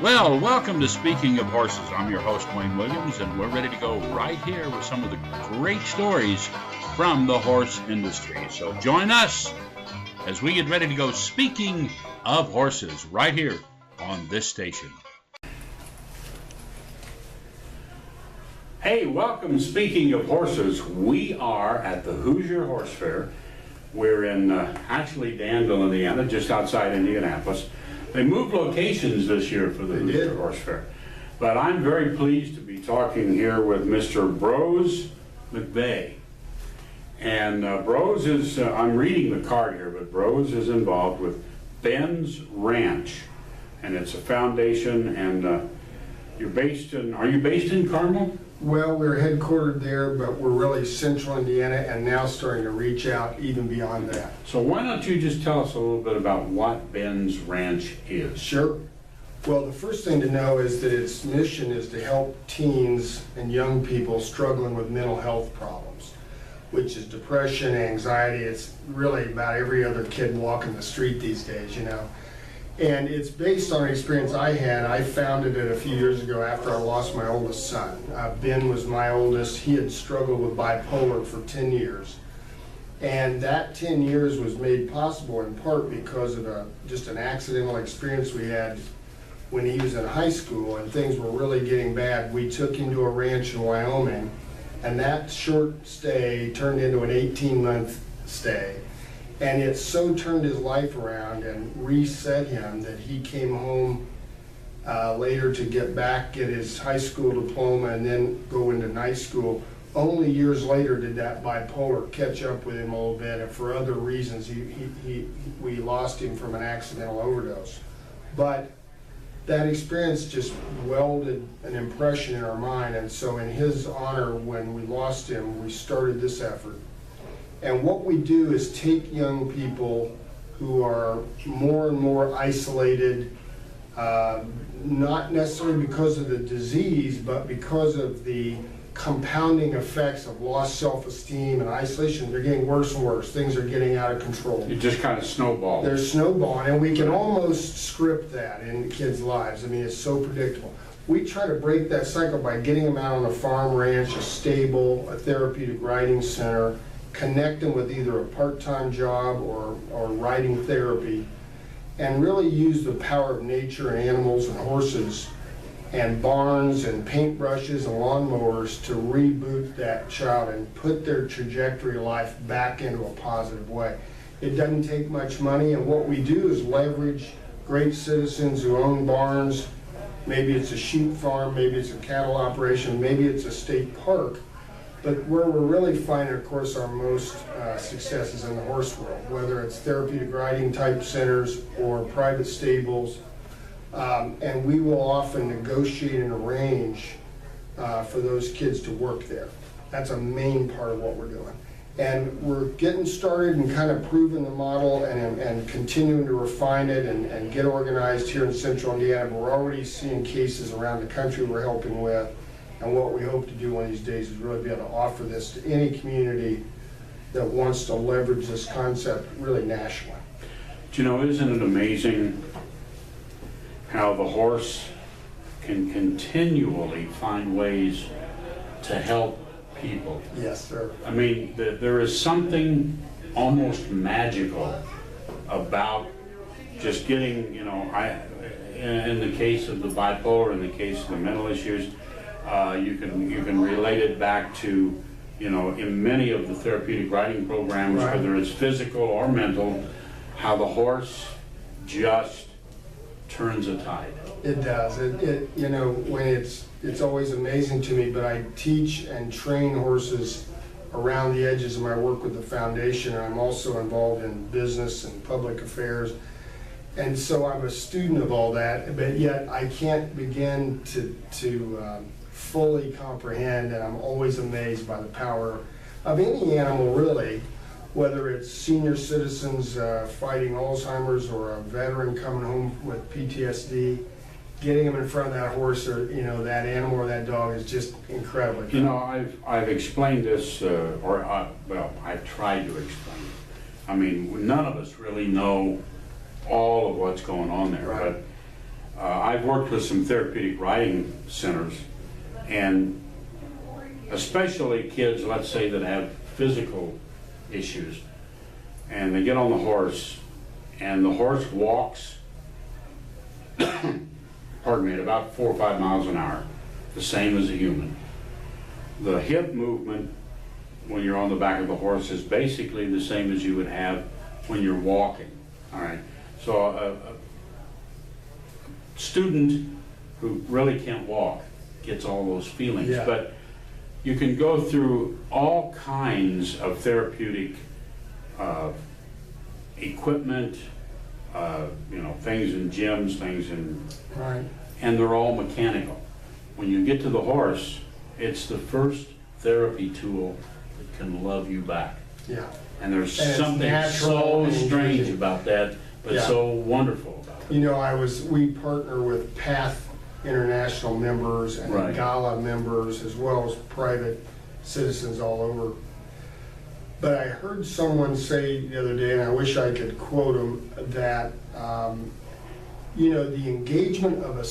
Well, welcome to Speaking of Horses. I'm your host, Wayne Williams, and we're ready to go right here with some of the great stories from the horse industry. So join us as we get ready to go Speaking of Horses right here on this station. Hey, welcome. Speaking of Horses, we are at the Hoosier Horse Fair. We're in actually Danville, Indiana, just outside Indianapolis. They moved locations this year for the Hoosier Horse Fair. But I'm very pleased to be talking here with Mr. Brose McVeigh. And Brose is, I'm reading the card here, but Brose is involved with Ben's Ranch. And it's a foundation, and you're based in, are you based in Carmel? Well, we're headquartered there, but we're really central Indiana and now starting to reach out even beyond that. So why don't you just tell us a little bit about what Ben's Ranch is? Sure. Well, the first thing to know is that its mission is to help teens and young people struggling with mental health problems, which is depression, anxiety. It's really about every other kid walking the street these days, you know. And it's based on an experience I had. I founded it a few years ago after I lost my oldest son. Ben was my oldest. He had struggled with bipolar for 10 years. And that 10 years was made possible in part because of just an accidental experience we had when he was in high school and things were really getting bad. We took him to a ranch in Wyoming, and that short stay turned into an 18-month stay. And it so turned his life around and reset him that he came home later to get his high school diploma and then go into night school. Only years later did that bipolar catch up with him a little bit, and for other reasons we lost him from an accidental overdose. But that experience just welded an impression in our mind, and so in his honor, when we lost him, we started this effort. And what we do is take young people who are more and more isolated, not necessarily because of the disease, but because of the compounding effects of lost self-esteem and isolation. They're getting worse and worse. Things are getting out of control. It just kind of snowballed. They're snowballing, and we can almost script that in kids' lives. I mean, it's so predictable. We try to break that cycle by getting them out on a farm, ranch, a stable, a therapeutic riding center, connect them with either a part-time job or riding therapy, and really use the power of nature and animals and horses and barns and paintbrushes and lawnmowers to reboot that child and put their trajectory of life back into a positive way. It doesn't take much money, and what we do is leverage great citizens who own barns. Maybe it's a sheep farm, maybe it's a cattle operation, maybe it's a state park. But where we're really finding, of course, our most success is in the horse world, whether it's therapeutic riding type centers or private stables. And we will often negotiate and arrange for those kids to work there. That's a main part of what we're doing. And we're getting started and kind of proving the model and continuing to refine it and get organized here in Central Indiana. But we're already seeing cases around the country we're helping with. And what we hope to do one of these days is really be able to offer this to any community that wants to leverage this concept really nationally. Do you know, isn't it amazing how the horse can continually find ways to help people? Yes, sir. I mean, there is something almost magical about just getting, you know, in the case of the bipolar, in the case of the mental issues, you can relate it back to, you know, in many of the therapeutic riding programs, right, whether it's physical or mental, how the horse just turns a tide. It does. It you know, when it's always amazing to me, but I teach and train horses around the edges of my work with the foundation, and I'm also involved in business and public affairs. And so I'm a student of all that, but yet I can't begin to fully comprehend, and I'm always amazed by the power of any animal, really, whether it's senior citizens fighting Alzheimer's or a veteran coming home with PTSD. Getting them in front of that horse or, you know, that animal or that dog is just incredible. You know, I've explained this, well, I've tried to explain it. I mean, none of us really know all of what's going on there, right, I've worked with some therapeutic riding centers, and especially kids, let's say, that have physical issues, and they get on the horse, and the horse walks, pardon me, at about 4 or 5 miles an hour, the same as a human. The hip movement when you're on the back of the horse is basically the same as you would have when you're walking, all right? So a student who really can't walk gets all those feelings, Yeah. but you can go through all kinds of therapeutic equipment, things in gyms, things in, Right. and they're all mechanical. When you get to the horse, it's the first therapy tool that can love you back. Yeah. And there's And it's something natural so and strange engaging. about that, but Yeah. so wonderful about it. You know, we partner with PATH International members and Right. GALA members, as well as private citizens all over. But I heard someone say the other day, and I wish I could quote them, that, the engagement of the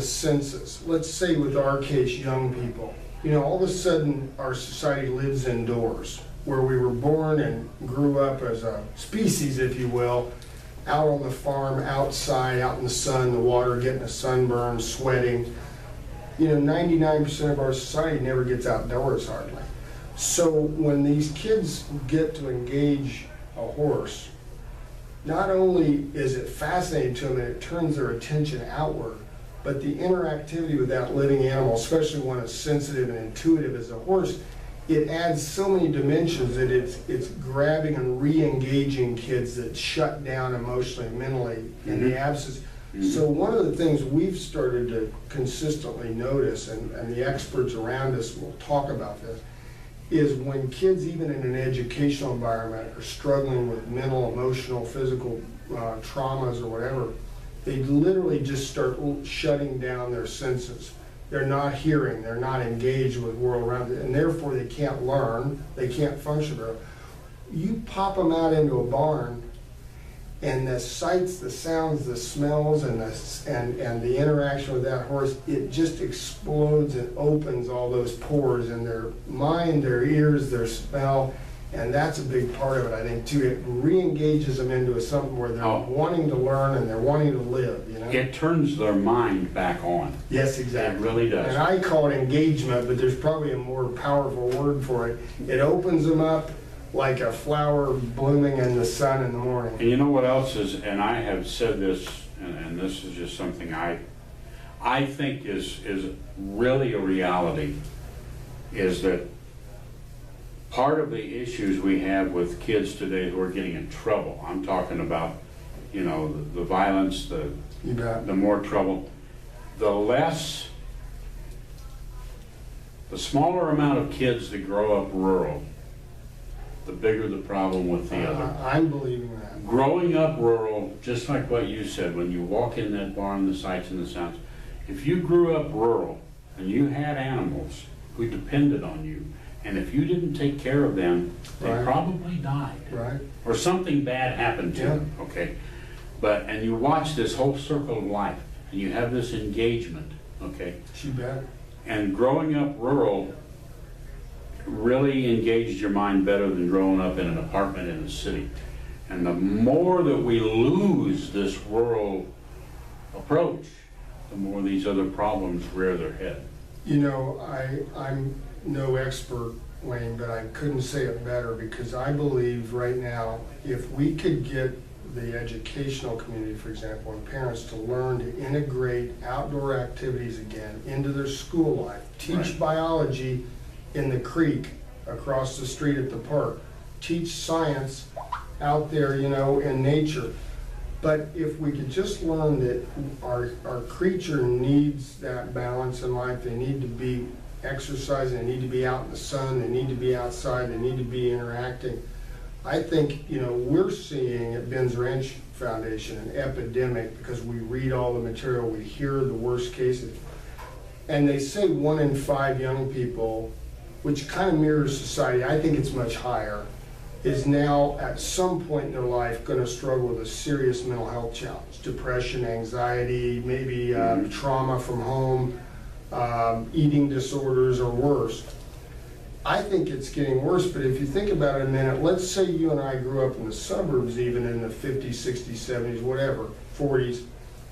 senses, let's say with our case, young people, all of a sudden our society lives indoors, where we were born and grew up as a species, if you will, out on the farm, outside, out in the sun, the water, getting a sunburn, sweating. 99% of our society never gets outdoors hardly. So when these kids get to engage a horse, not only is it fascinating to them and it turns their attention outward, but the interactivity with that living animal, especially one as sensitive and intuitive as a horse, it adds so many dimensions that it's grabbing and re-engaging kids that shut down emotionally and mentally in the absence. So one of the things we've started to consistently notice, and the experts around us will talk about this, is when kids, even in an educational environment, are struggling with mental, emotional, physical traumas or whatever, they literally just start shutting down their senses. They're not hearing, they're not engaged with the world around them, and therefore they can't learn, they can't function very well. You pop them out into a barn, and the sights, the sounds, the smells, and the interaction with that horse, it just explodes and opens all those pores in their mind, their ears, their smell, and that's a big part of it, I think, too. It re-engages them into something where they're wanting to learn and they're wanting to live, It turns their mind back on. Yes, exactly. It really does. And I call it engagement, but there's probably a more powerful word for it. It opens them up like a flower blooming in the sun in the morning. And you know what else is, and I have said this, and this is just something I think is really a reality, is that part of the issues we have with kids today who are getting in trouble, I'm talking about, the violence, You bet. the more trouble, the smaller amount of kids that grow up rural, the bigger the problem with the other. I'm believing that. Growing up rural, just like what you said, when you walk in that barn, the sights and the sounds, if you grew up rural and you had animals who depended on you, and if you didn't take care of them, they Right. probably died. Right. Or something bad happened to them, okay? And you watch this whole circle of life, and you have this engagement, okay? You bet. And growing up rural really engaged your mind better than growing up in an apartment in the city. And the more that we lose this rural approach, the more these other problems rear their head. I'm no expert, Wayne, but I couldn't say it better, because I believe right now, if we could get the educational community, for example, and parents to learn to integrate outdoor activities again into their school life, teach Right. biology in the creek across the street at the park, teach science out there, in nature. But if we could just learn that our creature needs that balance in life, they need to be exercising, they need to be out in the sun, they need to be outside, they need to be interacting. I think, we're seeing at Ben's Ranch Foundation an epidemic, because we read all the material, we hear the worst cases. And they say 1 in 5 young people, which kind of mirrors society, I think it's much higher, is now at some point in their life going to struggle with a serious mental health challenge, depression, anxiety, maybe trauma from home, eating disorders, or worse. I think it's getting worse, but if you think about it a minute, let's say you and I grew up in the suburbs, even in the 50s, 60s, 70s, whatever, 40s.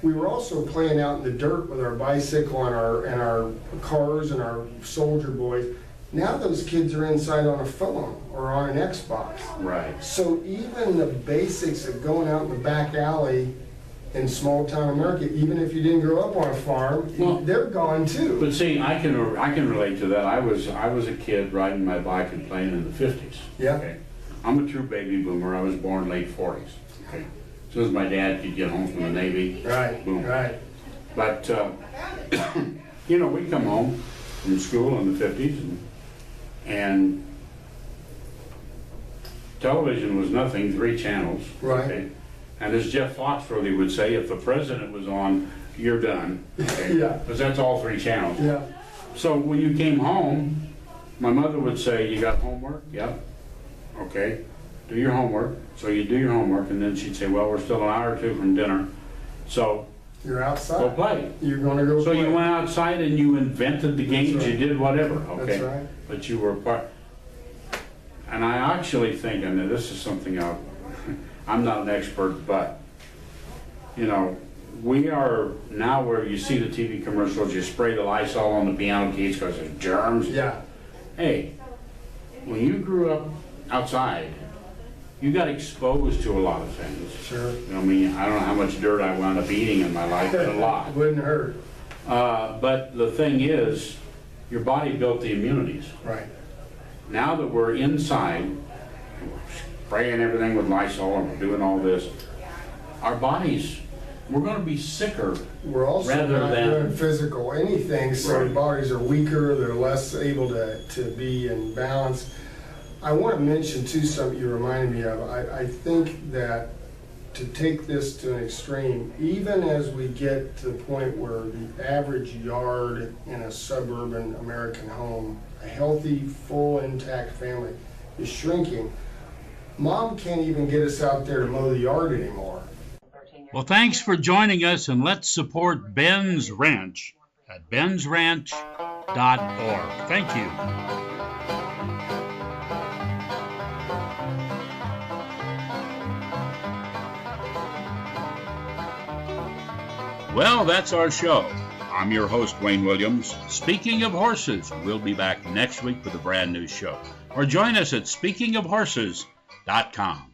We were also playing out in the dirt with our bicycle and our cars and our soldier boys. Now those kids are inside on a phone or on an Xbox. Right. So even the basics of going out in the back alley in small town America, even if you didn't grow up on a farm, Well, they're gone too. But see, I can relate to that. I was a kid riding my bike and playing in the 50s. Yeah. Okay. I'm a true baby boomer. I was born late 40s. Okay. As soon as my dad could get home from the Navy, Right. boom. Right. But you know, we'd come home from school in the 50s, and television was nothing, 3 channels. Right. Okay? And as Jeff Foxworthy would say, if the president was on, you're done. Okay? Yeah. Because that's all 3 channels. Yeah. So when you came home, my mother would say, you got homework? Yep. Okay. Do your homework. So you do your homework, and then she'd say, well, we're still an hour or 2 from dinner. So You're go outside. play. You're going to go So play. you went outside and you invented the games, That's right. you did whatever, okay? That's right. But you were part. And I actually think, and this is something I'm not an expert, but, you know, we are now where you see the TV commercials, you spray the Lysol on the piano keys because there's germs. Yeah. Hey, when you grew up outside, you got exposed to a lot of things. Sure. You know, I mean, I don't know how much dirt I wound up eating in my life, but a lot. Wouldn't hurt. But the thing is, your body built the immunities. Right. Now that we're inside, we're spraying everything with Lysol and we're doing all this, our bodies, we're going to be sicker. We're also Rather not than- doing physical anything, so our Right. bodies are weaker, they're less able to be in balance. I want to mention too something you reminded me of. I think that to take this to an extreme, even as we get to the point where the average yard in a suburban American home, a healthy, full, intact family, is shrinking, Mom can't even get us out there to mow the yard anymore. Well, thanks for joining us, and let's support Ben's Ranch at bensranch.org. Thank you. Well, that's our show. I'm your host, Wayne Williams. Speaking of horses, we'll be back next week with a brand new show. Or join us at speakingofhorses.com.